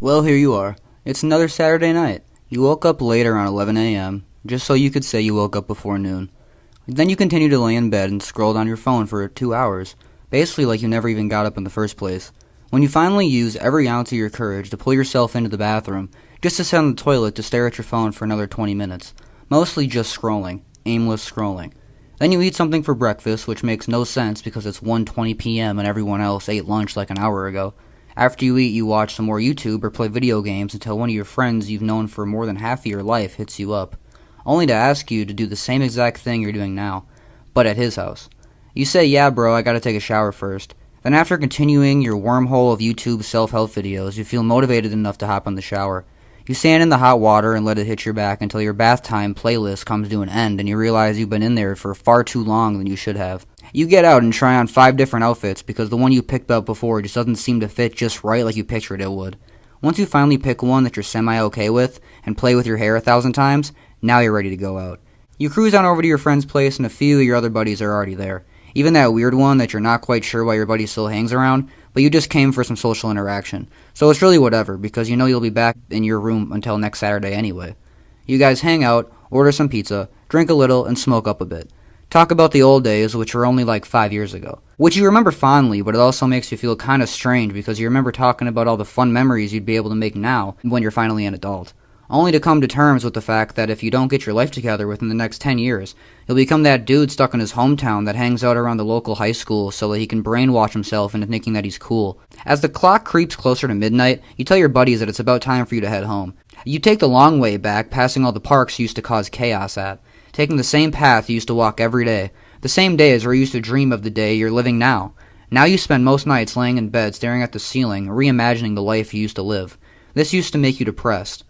Well, here you are. It's another Saturday night. You woke up late around 11 a.m., just so you could say you woke up before noon. Then you continue to lay in bed and scroll on your phone for 2 hours, basically like you never even got up in the first place. When you finally use every ounce of your courage to pull yourself into the bathroom, just to sit on the toilet to stare at your phone for another 20 minutes, mostly just scrolling, aimless scrolling. Then you eat something for breakfast, which makes no sense because it's 1:20 p.m. and everyone else ate lunch like an hour ago. After you eat, you watch some more YouTube or play video games until one of your friends you've known for more than half of your life hits you up, only to ask you to do the same exact thing you're doing now, but at his house. You say, yeah bro, I gotta take a shower first. Then after continuing your wormhole of YouTube self-help videos, you feel motivated enough to hop in the shower. You stand in the hot water and let it hit your back until your bath time playlist comes to an end and you realize you've been in there for far too long than you should have. You get out and try on 5 different outfits because the one you picked up before just doesn't seem to fit just right like you pictured it would. Once you finally pick one that you're semi-okay with and play with your hair 1,000 times, now you're ready to go out. You cruise on over to your friend's place and a few of your other buddies are already there. Even that weird one that you're not quite sure why your buddy still hangs around, but you just came for some social interaction. So it's really whatever, because you know you'll be back in your room until next Saturday anyway. You guys hang out, order some pizza, drink a little, and smoke up a bit. Talk about the old days, which were only like 5 years ago. Which you remember fondly, but it also makes you feel kind of strange because you remember talking about all the fun memories you'd be able to make now when you're finally an adult. Only to come to terms with the fact that if you don't get your life together within the next 10 years, you'll become that dude stuck in his hometown that hangs out around the local high school so that he can brainwash himself into thinking that he's cool. As the clock creeps closer to midnight, you tell your buddies that it's about time for you to head home. You take the long way back, passing all the parks you used to cause chaos at, taking the same path you used to walk every day, the same days where you used to dream of the day you're living now. Now you spend most nights laying in bed staring at the ceiling, reimagining the life you used to live. This used to make you depressed.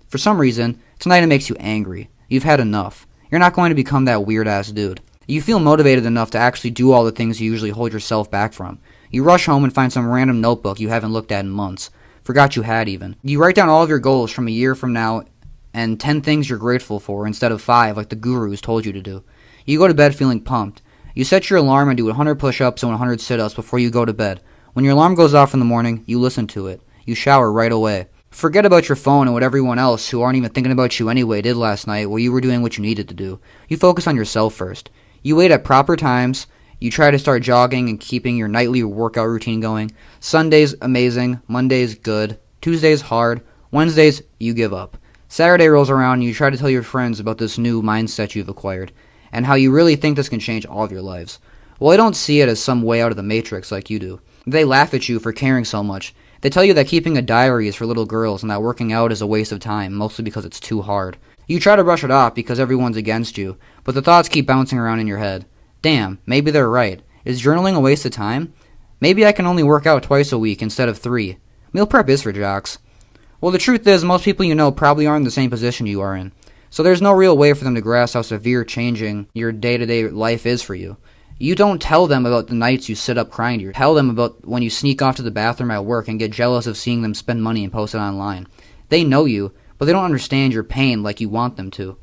For some reason, tonight it makes you angry. You've had enough. You're not going to become that weird-ass dude. You feel motivated enough to actually do all the things you usually hold yourself back from. You rush home and find some random notebook you haven't looked at in months. Forgot you had even. You write down all of your goals from a year from now and 10 things you're grateful for instead of 5 like the gurus told you to do. You go to bed feeling pumped. You set your alarm and do 100 push-ups and 100 sit-ups before you go to bed. When your alarm goes off in the morning, you listen to it. You shower right away. Forget about your phone and what everyone else who aren't even thinking about you anyway did last night while you were doing what you needed to do. You focus on yourself first. You wait at proper times. You try to start jogging and keeping your nightly workout routine going. Sundays, amazing. Mondays, good. Tuesdays, hard. Wednesdays, you give up. Saturday rolls around and you try to tell your friends about this new mindset you've acquired and how you really think this can change all of your lives. Well, they don't see it as some way out of the matrix like you do. They laugh at you for caring so much. They tell you that keeping a diary is for little girls and that working out is a waste of time, mostly because it's too hard. You try to brush it off because everyone's against you, but the thoughts keep bouncing around in your head. Damn, maybe they're right. Is journaling a waste of time? Maybe I can only work out twice a week instead of 3. Meal prep is for jocks. Well, the truth is, most people you know probably aren't in the same position you are in, so there's no real way for them to grasp how severe changing your day-to-day life is for you. You don't tell them about the nights you sit up crying. You tell them about when you sneak off to the bathroom at work and get jealous of seeing them spend money and post it online. They know you, but they don't understand your pain like you want them to.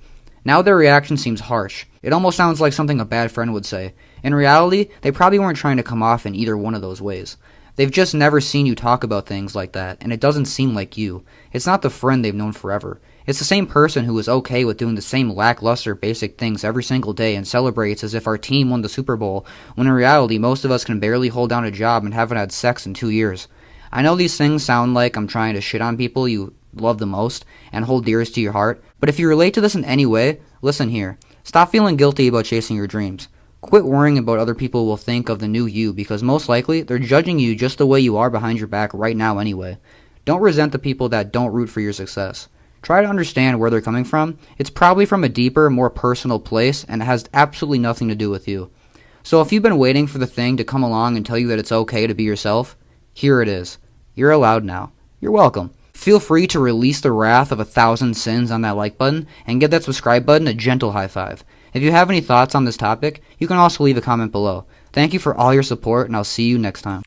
Now their reaction seems harsh. It almost sounds like something a bad friend would say. In reality, they probably weren't trying to come off in either one of those ways. They've just never seen you talk about things like that, and it doesn't seem like you. It's not the friend they've known forever. It's the same person who is okay with doing the same lackluster basic things every single day and celebrates as if our team won the Super Bowl, when in reality most of us can barely hold down a job and haven't had sex in 2 years. I know these things sound like I'm trying to shit on people you love the most and hold dearest to your heart, but if you relate to this in any way, listen here. Stop feeling guilty about chasing your dreams. Quit worrying about other people will think of the new you because most likely they're judging you just the way you are behind your back right now anyway. Don't resent the people that don't root for your success. Try to understand where they're coming from. It's probably from a deeper, more personal place, and it has absolutely nothing to do with you. So if you've been waiting for the thing to come along and tell you that it's okay to be yourself, here it is. You're allowed now. You're welcome. Feel free to release the wrath of 1,000 sins on that like button, and give that subscribe button a gentle high five. If you have any thoughts on this topic, you can also leave a comment below. Thank you for all your support, and I'll see you next time.